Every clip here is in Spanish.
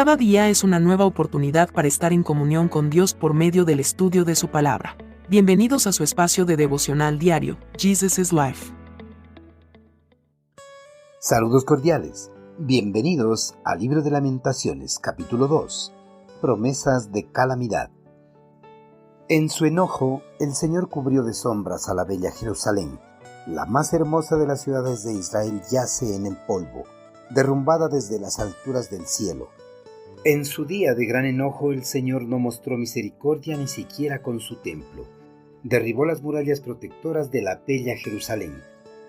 Cada día es una nueva oportunidad para estar en comunión con Dios por medio del estudio de su palabra. Bienvenidos a su espacio de devocional diario, Jesus is Life. Saludos cordiales. Bienvenidos al Libro de Lamentaciones, capítulo 2. Promesas de calamidad. En su enojo, el Señor cubrió de sombras a la bella Jerusalén. La más hermosa de las ciudades de Israel yace en el polvo, derrumbada desde las alturas del cielo. En su día de gran enojo, el Señor no mostró misericordia ni siquiera con su templo. Derribó las murallas protectoras de la bella Jerusalén.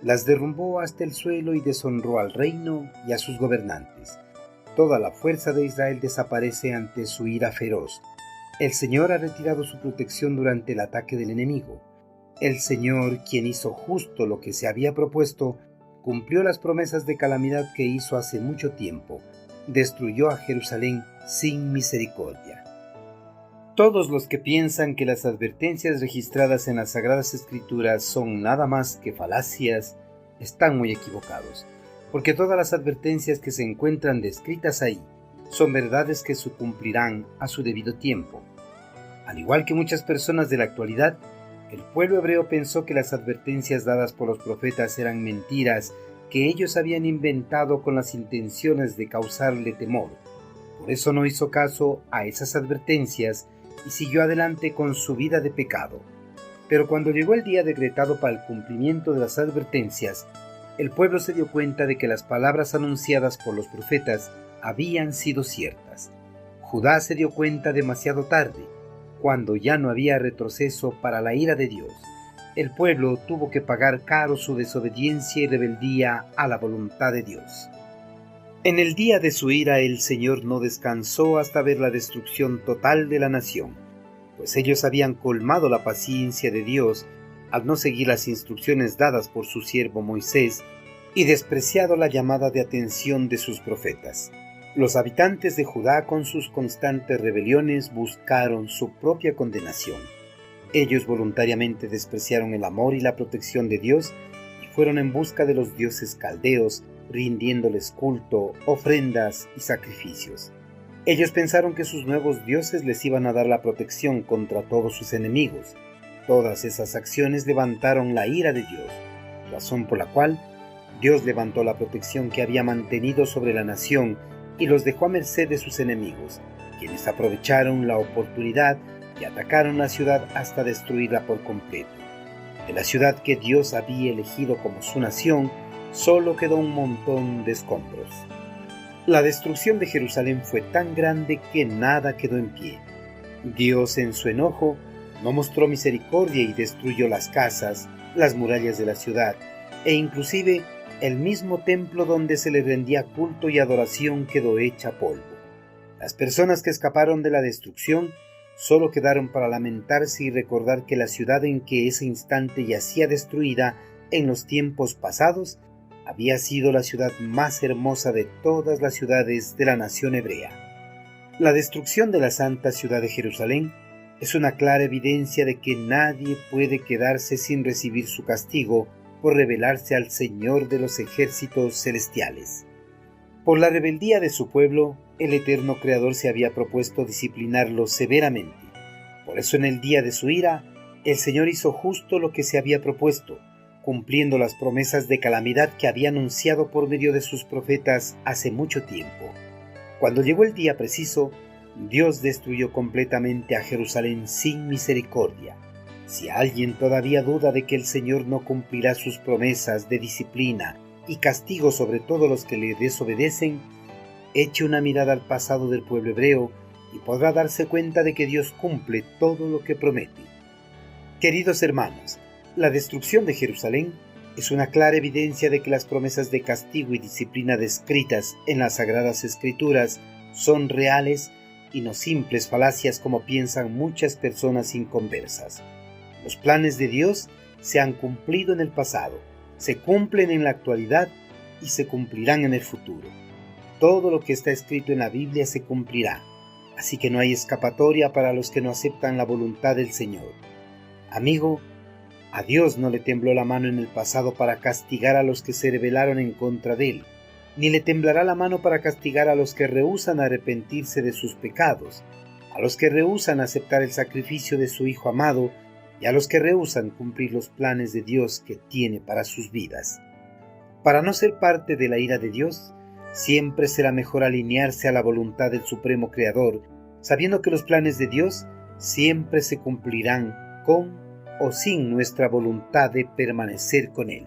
Las derrumbó hasta el suelo y deshonró al reino y a sus gobernantes. Toda la fuerza de Israel desaparece ante su ira feroz. El Señor ha retirado su protección durante el ataque del enemigo. El Señor, quien hizo justo lo que se había propuesto, cumplió las promesas de calamidad que hizo hace mucho tiempo. Destruyó a Jerusalén sin misericordia. Todos los que piensan que las advertencias registradas en las Sagradas Escrituras son nada más que falacias, están muy equivocados, porque todas las advertencias que se encuentran descritas ahí son verdades que se cumplirán a su debido tiempo. Al igual que muchas personas de la actualidad, el pueblo hebreo pensó que las advertencias dadas por los profetas eran mentiras que ellos habían inventado con las intenciones de causarle temor. Por eso no hizo caso a esas advertencias y siguió adelante con su vida de pecado. Pero cuando llegó el día decretado para el cumplimiento de las advertencias, el pueblo se dio cuenta de que las palabras anunciadas por los profetas habían sido ciertas. Judá se dio cuenta demasiado tarde, cuando ya no había retroceso para la ira de Dios. El pueblo tuvo que pagar caro su desobediencia y rebeldía a la voluntad de Dios. En el día de su ira el Señor no descansó hasta ver la destrucción total de la nación, pues ellos habían colmado la paciencia de Dios al no seguir las instrucciones dadas por su siervo Moisés y despreciado la llamada de atención de sus profetas. Los habitantes de Judá, con sus constantes rebeliones, buscaron su propia condenación. Ellos voluntariamente despreciaron el amor y la protección de Dios y fueron en busca de los dioses caldeos, rindiéndoles culto, ofrendas y sacrificios. Ellos pensaron que sus nuevos dioses les iban a dar la protección contra todos sus enemigos. Todas esas acciones levantaron la ira de Dios, razón por la cual Dios levantó la protección que había mantenido sobre la nación y los dejó a merced de sus enemigos, quienes aprovecharon la oportunidad y atacaron la ciudad hasta destruirla por completo. De la ciudad que Dios había elegido como su nación, solo quedó un montón de escombros. La destrucción de Jerusalén fue tan grande que nada quedó en pie. Dios, en su enojo, no mostró misericordia y destruyó las casas, las murallas de la ciudad, e inclusive el mismo templo donde se le rendía culto y adoración quedó hecha polvo. Las personas que escaparon de la destrucción solo quedaron para lamentarse y recordar que la ciudad en que ese instante yacía destruida en los tiempos pasados había sido la ciudad más hermosa de todas las ciudades de la nación hebrea. La destrucción de la santa ciudad de Jerusalén es una clara evidencia de que nadie puede quedarse sin recibir su castigo por rebelarse al Señor de los ejércitos celestiales. Por la rebeldía de su pueblo, el eterno Creador se había propuesto disciplinarlo severamente. Por eso en el día de su ira, el Señor hizo justo lo que se había propuesto, cumpliendo las promesas de calamidad que había anunciado por medio de sus profetas hace mucho tiempo. Cuando llegó el día preciso, Dios destruyó completamente a Jerusalén sin misericordia. Si alguien todavía duda de que el Señor no cumplirá sus promesas de disciplina y castigo sobre todos los que le desobedecen, eche una mirada al pasado del pueblo hebreo y podrá darse cuenta de que Dios cumple todo lo que promete. Queridos hermanos, la destrucción de Jerusalén es una clara evidencia de que las promesas de castigo y disciplina descritas en las Sagradas Escrituras son reales y no simples falacias como piensan muchas personas inconversas. Los planes de Dios se han cumplido en el pasado, se cumplen en la actualidad y se cumplirán en el futuro. Todo lo que está escrito en la Biblia se cumplirá, así que no hay escapatoria para los que no aceptan la voluntad del Señor. Amigo, a Dios no le tembló la mano en el pasado para castigar a los que se rebelaron en contra de Él. ni le temblará la mano para castigar a los que rehúsan arrepentirse de sus pecados, a los que rehúsan aceptar el sacrificio de su Hijo amado y a los que rehúsan cumplir los planes de Dios que tiene para sus vidas. Para no ser parte de la ira de Dios, siempre será mejor alinearse a la voluntad del Supremo Creador, sabiendo que los planes de Dios siempre se cumplirán con o sin nuestra voluntad de permanecer con Él.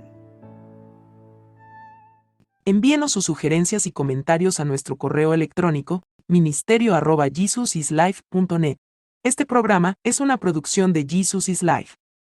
Envíenos sus sugerencias y comentarios a nuestro correo electrónico ministerio@jesusislife.net. Este programa es una producción de Jesus is Life.